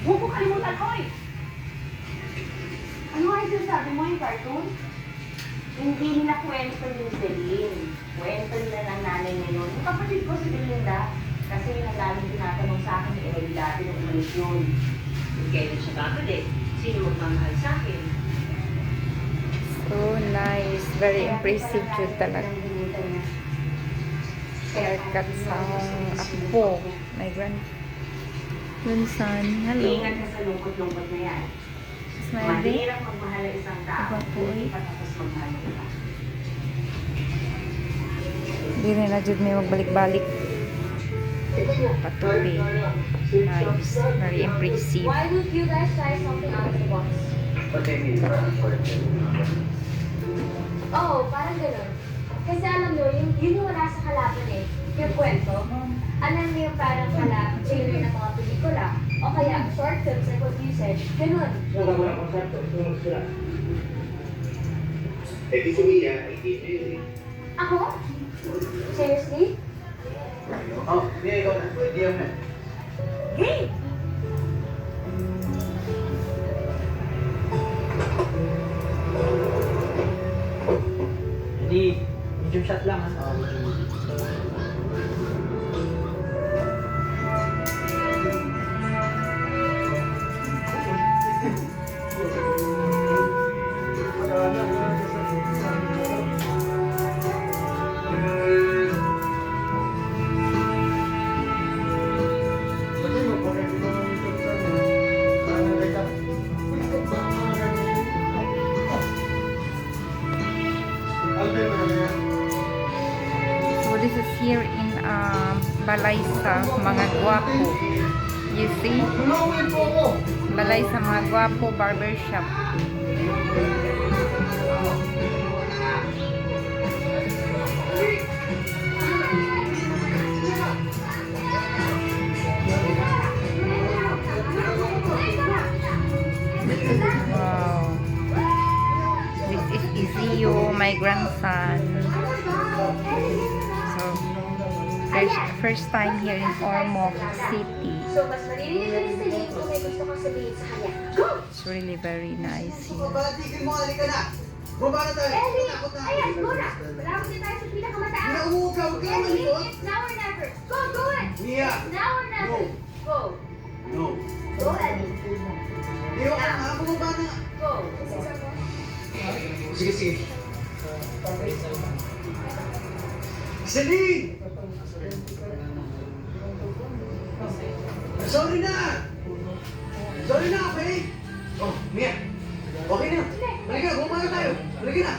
Huwag mo kalimutan, Hoy! Ano nga yung sinasabi mo yung cartoon? Hindi nila kwento yung Celine. Kwento nila ng nanay ngayon. Yung kapatid ko si Belinda. Kasi yun ang laging tinatanong sa akin ni Ellie dati nung umalis yun. Kung kailan siya babalik, sino magmamahal sa akin? So nice. Very impressive yun talaga. Haircut sa apo. My grandson. Hello. Ingat ka sa lungkot-lungkot na yan. Smiley. Mahirap magmahal ang isang tao. Iba po Hindi eh. pa tapos magmahal ng iba. Hindi nila jud may magbalik-balik. Patuloy. Nice. Very impressive. Why would you guys try something out of the box? Oo, parang ganun. Kasi alam nyo, yun yung wala sa kalaban eh. Yung kwento. Alam mo yung parang kalab, trailer ng mga pelikula. O kaya, short films like what you said. Ganun. Eh di si Mia, ay DJ. Ako? Seriously? Oh, Mia, ikaw na. Hindi ako na. Game! Hindi, medium shot lang ha. So this is here in Balay sa mga gwapo. You see? Balay sa mga gwapo barbershop. Wow. This is Izio, my grandson. So, first time here in Ormoc City. So, mas maririnig na rin kung may gusto kong sabihin sa kanya. Go! It's really very nice here. Tigil mo, halika na. Baba na tayo. Ellie! Takot na. Ayan, go na! Malapit na tayo sa pinakamataas. Nauugaw ka, Ellie, malikot. it's now or never. Go, do it! Mia. It's now or never. Go. No. Go, Ellie. Iyo ka na, bumaba na. Go. This is our Sige, sige. Celine! Sorry na! Sorry na, okay? Oh, Mia. Okay na. Halika, bumaba na tayo. Halika na.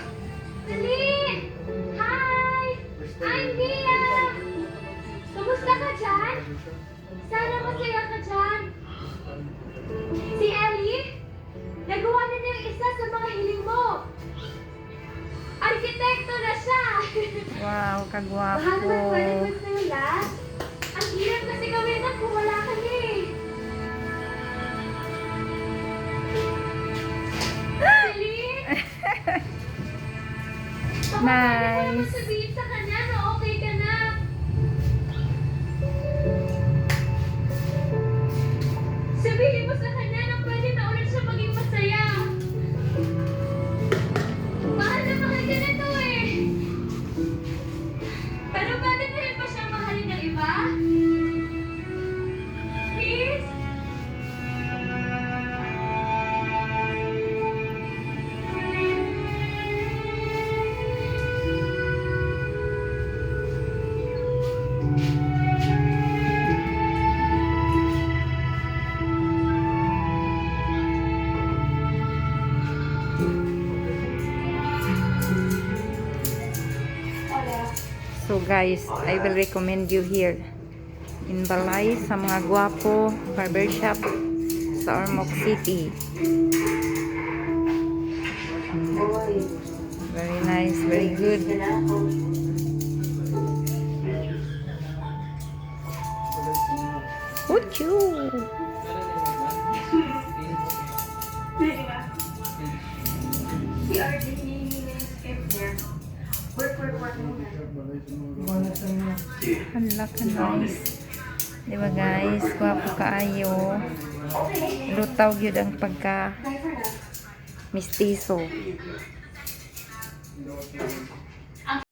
Celine! Hi! I'm Mia! Kumusta ka dyan? Sana masaya ka dyan. Si Ellie, nagawa na niya yung isa sa mga hiling mo. Arkitekto na siya! Wow, Mahal kagwapo. naman pwede mo sa'yo lahat. Ang hirap kasi gawin na kung wala ka niya eh. Celine! Baka pwede mo naman sabihin sa kanya na okay ka na. Sabihin mo sa kanya na pwede na ulit siya maging masaya. Mahal na mahal ka na to eh. Pero pwede na rin ba siyang mahalin ng iba? Please? So guys, I will recommend you here in Balay sa mga gwapo barbershop sa Ormoc City. Very nice, very good. Uchu! Si RJ, hinihingi na yung script niya. Work muna. Hala ka nice. Di ba guys? Gwapo kaayo. Lutaw gyud ang pagka mistiso.